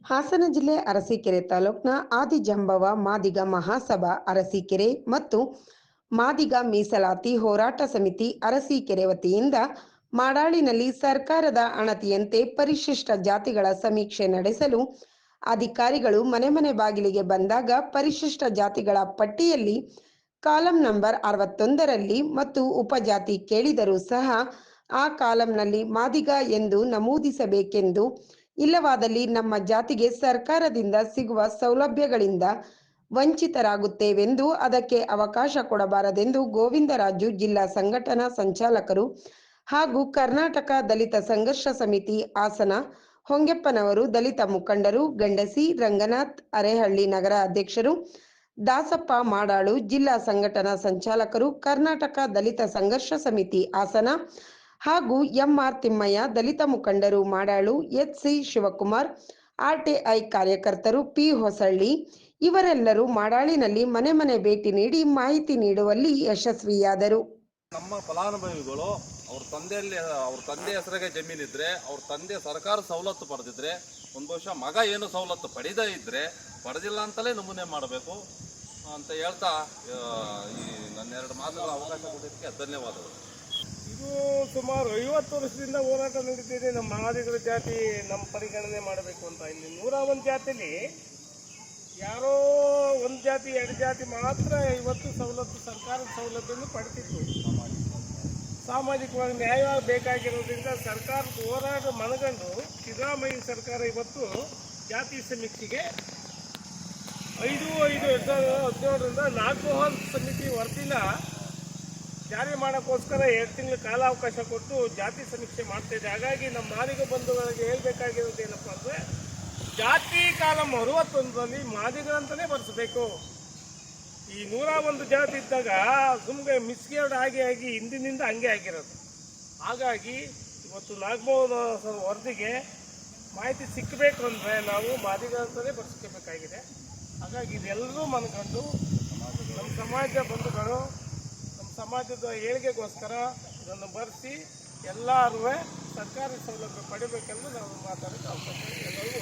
ಹಾಸನ ಜಿಲ್ಲೆ ಅರಸೀಕೆರೆ ತಾಲೂಕಿನ ಆದಿಜಾಂಬವ ಮಾದಿಗ ಮಹಾಸಭಾ ಅರಸೀಕೆರೆ ಮತ್ತು ಮಾದಿಗ ಮೀಸಲಾತಿ ಹೋರಾಟ ಸಮಿತಿ ಅರಸೀಕೆರೆ ವತಿಯಿಂದ ಮಾಡಾಳಿನಲ್ಲಿ ಸರ್ಕಾರದ ಅಣತಿಯಂತೆ ಪರಿಶಿಷ್ಟ ಜಾತಿಗಳ ಸಮೀಕ್ಷೆ ನಡೆಸಲು ಅಧಿಕಾರಿಗಳು ಮನೆ ಮನೆ ಬಾಗಿಲಿಗೆ ಬಂದಾಗ ಪರಿಶಿಷ್ಟ ಜಾತಿಗಳ ಪಟ್ಟಿಯಲ್ಲಿ ಕಾಲಂ ನಂಬರ್ 61ರಲ್ಲಿ ಮತ್ತು ಉಪಜಾತಿ ಕೇಳಿದರೂ ಸಹ ಆ ಕಾಲಂನಲ್ಲಿ ಮಾದಿಗ ಎಂದು ನಮೂದಿಸಬೇಕೆಂದು, ಇಲ್ಲವಾದಲ್ಲಿ ನಮ್ಮ ಜಾತಿಗೆ ಸರ್ಕಾರದಿಂದ ಸಿಗುವ ಸೌಲಭ್ಯಗಳಿಂದ ವಂಚಿತರಾಗುತ್ತೇವೆಂದು, ಅದಕ್ಕೆ ಅವಕಾಶ ಕೊಡಬಾರದೆಂದು ಗೋವಿಂದರಾಜು ಜಿಲ್ಲಾ ಸಂಘಟನಾ ಸಂಚಾಲಕರು ಹಾಗೂ ಕರ್ನಾಟಕ ದಲಿತ ಸಂಘರ್ಷ ಸಮಿತಿ ಹಾಸನ ಹೊಂಗೆಪ್ಪನವರು, ದಲಿತ ಮುಖಂಡರು, ಗಂಡಸಿ ರಂಗನಾಥ್ ಅರೇಹಳ್ಳಿ ನಗರ ಅಧ್ಯಕ್ಷರು, ದಾಸಪ್ಪ ಮಾಡಾಳು ಜಿಲ್ಲಾ ಸಂಘಟನಾ ಸಂಚಾಲಕರು, ಕರ್ನಾಟಕ ದಲಿತ ಸಂಘರ್ಷ ಸಮಿತಿ ಹಾಸನ ಹಾಗೂ ಎಂಆರ್ ತಿಮ್ಮಯ್ಯ ದಲಿತ ಮುಖಂಡರು ಮಾಡಾಳು, ಎಚ್.ಸಿ. ಶಿವಕುಮಾರ್ ಆರ್ಟಿಐ ಕಾರ್ಯಕರ್ತರು, ಪಿ ಹೊಸಳ್ಳಿ ಇವರೆಲ್ಲರೂ ಮಾಡಾಳಿನಲ್ಲಿ ಮನೆ ಮನೆ ಭೇಟಿ ನೀಡಿ ಮಾಹಿತಿ ನೀಡುವಲ್ಲಿ ಯಶಸ್ವಿಯಾದರು. ನಮ್ಮ ಫಲಾನುಭವಿಗಳು ಅವ್ರ ತಂದೆ ಹೆಸರಿಗೆ ಜಮೀನಿದ್ರೆ, ಅವ್ರ ತಂದೆ ಸರ್ಕಾರ ಸವಲತ್ತು ಪಡೆದಿದ್ರೆ, ಒಂದು ಬಹುಶಃ ಮಗ ಏನು ಸವಲತ್ತು ಪಡೆದೇ ಇದ್ರೆ ಪಡೆದಿಲ್ಲ ಅಂತಲೇ ನಮೂನೆ ಮಾಡಬೇಕು ಅಂತ ಹೇಳ್ತಾ ಈ ನನ್ನ 2 ಮಾತುಗಳ ಅವಕಾಶ ಕೊಟ್ಟಿದ್ದಕ್ಕೆ ಧನ್ಯವಾದಗಳು. ಇದು ಸುಮಾರು 50 ವರ್ಷದಿಂದ ಹೋರಾಟ ನಡೀತಿದೆ. ನಮ್ಮ ಮಾದಿಗರ ಜಾತಿ ನಮ್ಮ ಪರಿಗಣನೆ ಮಾಡಬೇಕು ಅಂತ. ಇಲ್ಲಿ 101 ಜಾತಿಲಿ ಯಾರೋ 1 ಜಾತಿ 2 ಜಾತಿ ಮಾತ್ರ ಇವತ್ತು ಸವಲತ್ತು, ಸರ್ಕಾರದ ಸೌಲಭ್ಯವನ್ನು ಪಡೆದಿತ್ತು. ಸಾಮಾಜಿಕವಾಗಿ ನ್ಯಾಯವಾಗಿ ಬೇಕಾಗಿರೋದ್ರಿಂದ ಸರ್ಕಾರದ ಹೋರಾಟ ಮನಗಂಡು ಸಿದ್ದರಾಮಯ್ಯ ಸರ್ಕಾರ ಇವತ್ತು ಜಾತಿ ಸಮೀಕ್ಷೆಗೆ 5/5/2017ರಿಂದ 4 ಸಮಿತಿ ವರದಿನ ಜಾರಿ ಮಾಡೋಕ್ಕೋಸ್ಕರ 2 ತಿಂಗಳ ಕಾಲಾವಕಾಶ ಕೊಟ್ಟು ಜಾತಿ ಸಮೀಕ್ಷೆ ಮಾಡ್ತಾಯಿದೆ. ಹಾಗಾಗಿ ನಮ್ಮ ಮಾದಿಗ ಬಂಧುಗಳಿಗೆ ಹೇಳ್ಬೇಕಾಗಿರೋದು ಏನಪ್ಪ ಅಂದರೆ, ಜಾತಿ ಕಾಲಂ 61ರಲ್ಲಿ ಮಾದಿಗರಂತಲೇ ಬರೆಸಬೇಕು. ಈ 101 ಜಾತಿ ಇದ್ದಾಗ ಸುಮ್ಮನೆ ಮಿಸ್ಗೇಡ್ ಆಗಿ ಹಿಂದಿನಿಂದ ಹಂಗೆ ಆಗಿರೋದು. ಹಾಗಾಗಿ ಇವತ್ತು ನಾಗಮೋಹನ ವರದಿಗೆ ಮಾಹಿತಿ ಸಿಕ್ಕಬೇಕು ಅಂದರೆ ನಾವು ಮಾದಿಗರಂತಲೇ ಬರೆಸ್ಕೋಬೇಕಾಗಿದೆ. ಹಾಗಾಗಿ ಇದೆಲ್ಲರೂ ಮನ್ಕೊಂಡು ನಮ್ಮ ಸಮಾಜ ಬಂಧುಗಳು ನಮ್ಮ ಸಮಾಜದ ಏಳಿಗೆಗೋಸ್ಕರ ಇದನ್ನು ಬರೆಸಿ ಎಲ್ಲರೂ ಸರ್ಕಾರಿ ಸೌಲಭ್ಯ ಪಡಿಬೇಕೆಂದು ನಾವು ಮಾತಾಡೋಕ್ಕೆ ಅವಕಾಶ ಎಲ್ಲರಿಗೂ